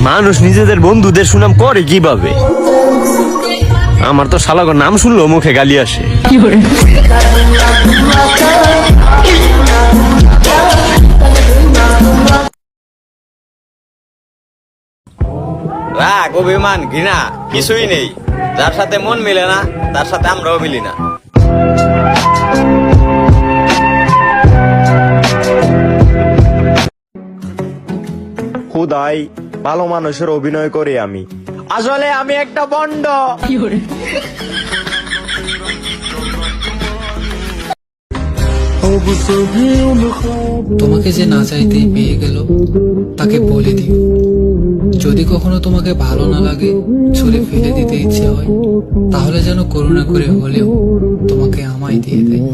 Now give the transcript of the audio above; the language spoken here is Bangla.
মানুষ নিজেদের বন্ধুদের সুনাম করে কিভাবে? আমার তো শালাগো নাম শুনলো মুখে গালি আসে। রাগ, অভিমান, ঘৃণা কিছুই নেই। যার সাথে মন মিলে না তার সাথে আমরাও মিলি না। খুদাই ভালো মানুষের অভিনয় করি আমি, আসলে আমি একটা বন্ড। তোমাকে যে না চাইতেই পেয়ে গেল তাকে বলে দিও, যদি কখনো তোমাকে ভালো না লাগে, ছুঁড়ে ফেলে দিতে ইচ্ছে হয়, তাহলে যেন করুণা করে হলেও তোমাকে আমায় দিয়ে দেয়।